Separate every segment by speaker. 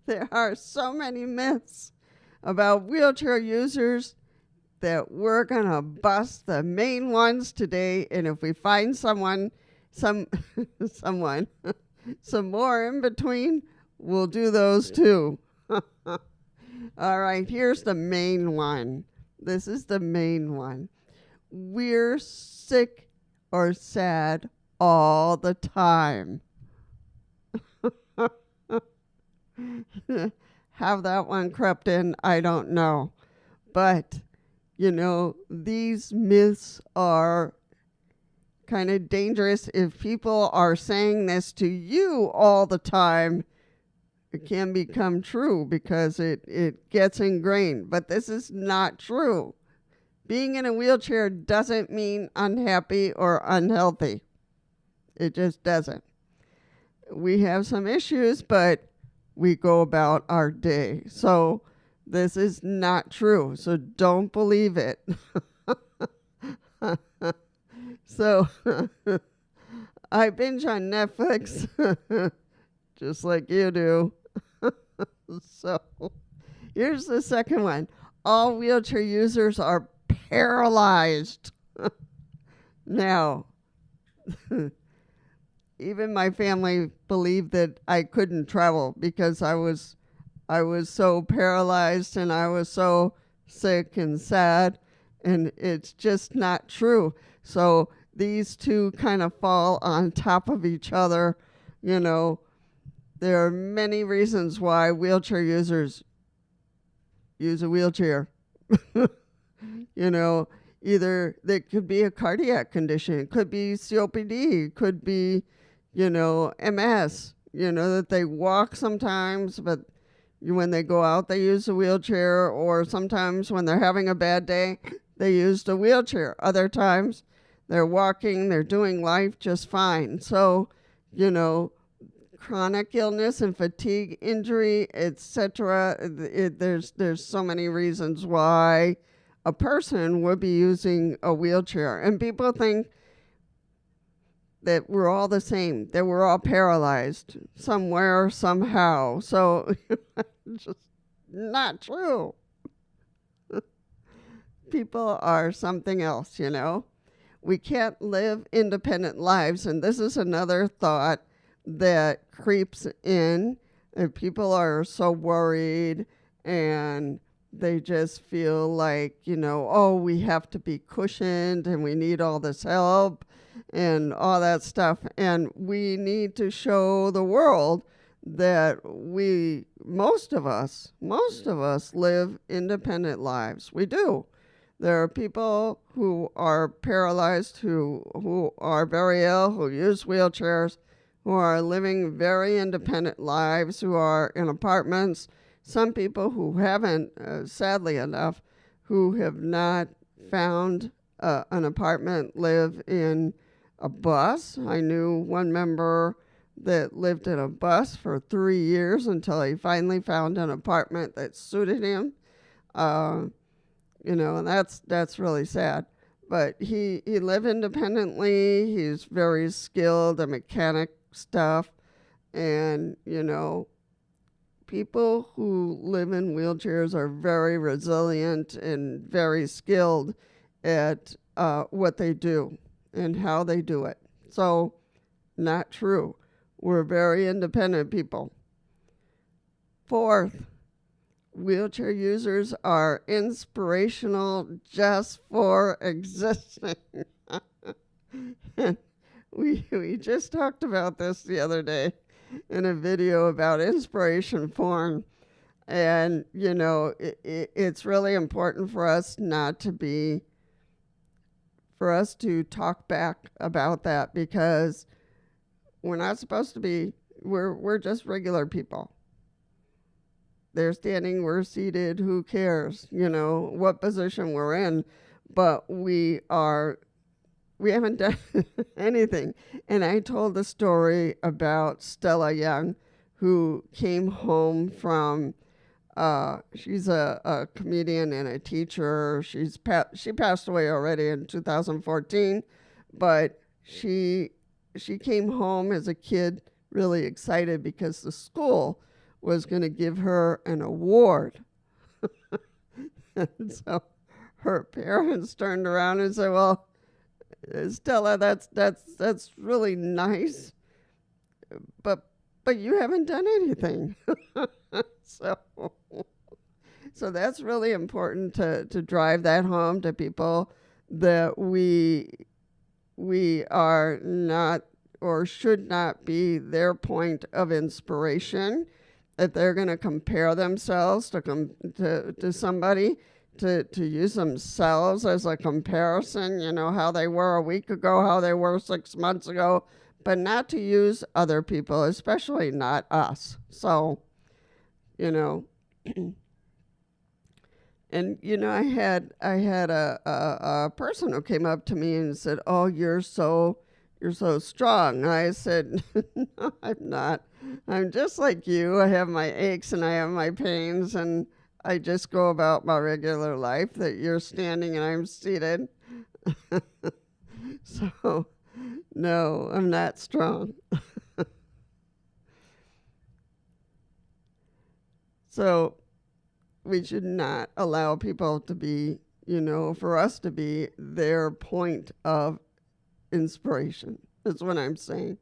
Speaker 1: There are so many myths about wheelchair users that we're going to bust the main ones today. And if we find some, someone, some more in between, we'll do those too. All right, here's the main one. This is the main one. We're sick or sad all the time. How that one crept in, I don't know. But, these myths are kind of dangerous. If people are saying this to you all the time, it can become true because it gets ingrained. But this is not true. Being in a wheelchair doesn't mean unhappy or unhealthy. It just doesn't. We have some issues, but we go about our day. So this is not true. So don't believe it. So I binge on Netflix just like you do. So here's the second one. All wheelchair users are paralyzed. Now, even my family believed that I couldn't travel because I was so paralyzed and I was so sick and sad, and it's just not true. So these two kind of fall on top of each other. There are many reasons why wheelchair users use a wheelchair. Either there could be a cardiac condition, it could be COPD, it could be, MS, that they walk sometimes, but when they go out, they use a wheelchair, or sometimes when they're having a bad day, they use a wheelchair. Other times, they're walking, they're doing life just fine. So, chronic illness and fatigue, injury, etc. There's so many reasons why a person would be using a wheelchair. And people think that we're all the same, that we're all paralyzed somewhere, somehow. So just not true. People are something else, We can't live independent lives. And this is another thought that creeps in. And people are so worried and they just feel like, we have to be cushioned and we need all this help and all that stuff. And we need to show the world that most of us live independent lives. We do. There are people who are paralyzed, who are very ill, who use wheelchairs, who are living very independent lives, who are in apartments. Some people who haven't, sadly enough, who have not found an apartment, live in a bus. I knew one member that lived in a bus for 3 years until he finally found an apartment that suited him. And that's really sad. But he lived independently. He's very skilled at mechanic stuff. And, people who live in wheelchairs are very resilient and very skilled at what they do and how they do it. So, not true. We're very independent people. Fourth, wheelchair users are inspirational just for existing. And we just talked about this the other day in a video about inspiration porn. And, it's really important for us for us to talk back about that, because we're not supposed to be, we're just regular people. They're standing, we're seated, who cares, what position we're in, but we haven't done anything. And I told the story about Stella Young, who came home from, she's a comedian and a teacher. She passed away already in 2014, but she came home as a kid really excited because the school was going to give her an award. And so her parents turned around and said, "Well, Stella, that's really nice, but you haven't done anything." so so that's really important to drive that home to people, that we are not or should not be their point of inspiration, that they're going to compare themselves to somebody, to use themselves as a comparison, how they were a week ago, how they were 6 months ago, but not to use other people, especially not us. So, and I had a person who came up to me and said, "Oh, you're so strong." I said, "No, I'm not. I'm just like you. I have my aches and I have my pains, and I just go about my regular life, that you're standing and I'm seated." So, no, I'm not strong. So we should not allow people to be, for us to be their point of inspiration, is what I'm saying.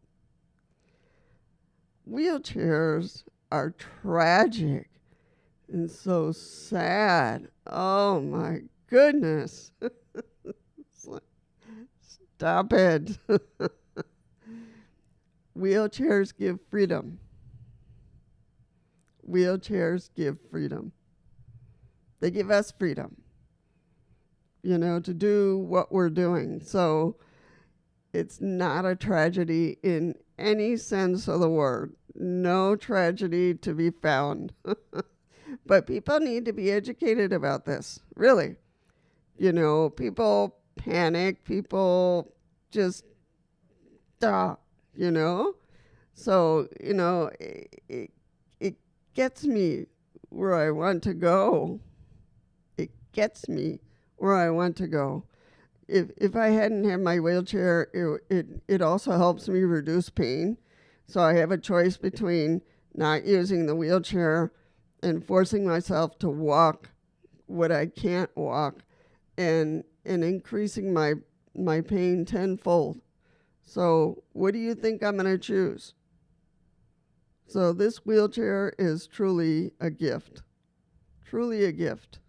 Speaker 1: Wheelchairs are tragic and so sad. Oh my goodness. Stop it. Wheelchairs give freedom. Wheelchairs give freedom. They give us freedom, to do what we're doing. So it's not a tragedy in any sense of the word. No tragedy to be found. But people need to be educated about this, really. People panic, people just, So, it gets me where I want to go. It gets me where I want to go. If I hadn't had my wheelchair, it also helps me reduce pain. So I have a choice between not using the wheelchair and forcing myself to walk what I can't walk, and increasing my pain tenfold. So what do you think I'm going to choose? So this wheelchair is truly a gift. Truly a gift.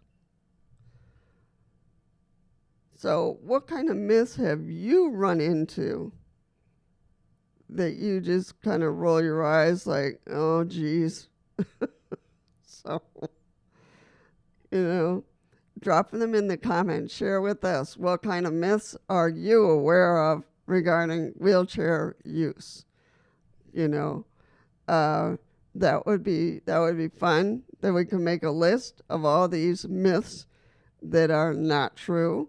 Speaker 1: So what kind of myths have you run into that you just kind of roll your eyes like, "Oh, geez"? So, drop them in the comments. Share with us, what kind of myths are you aware of regarding wheelchair use? That would be fun. That we can make a list of all these myths that are not true,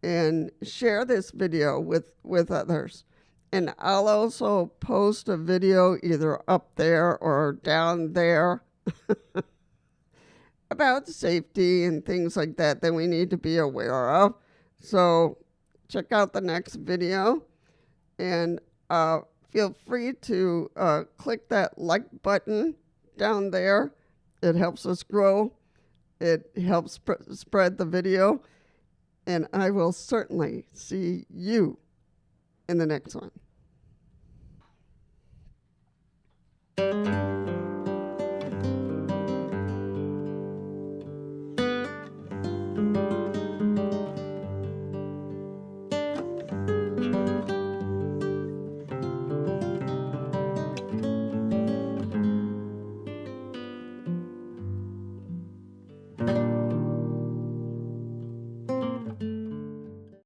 Speaker 1: and share this video with others. And I'll also post a video either up there or down there about safety and things like that we need to be aware of. So check out the next video, and feel free to click that like button down there. It helps us grow. It helps spread the video. And I will certainly see you in the next one.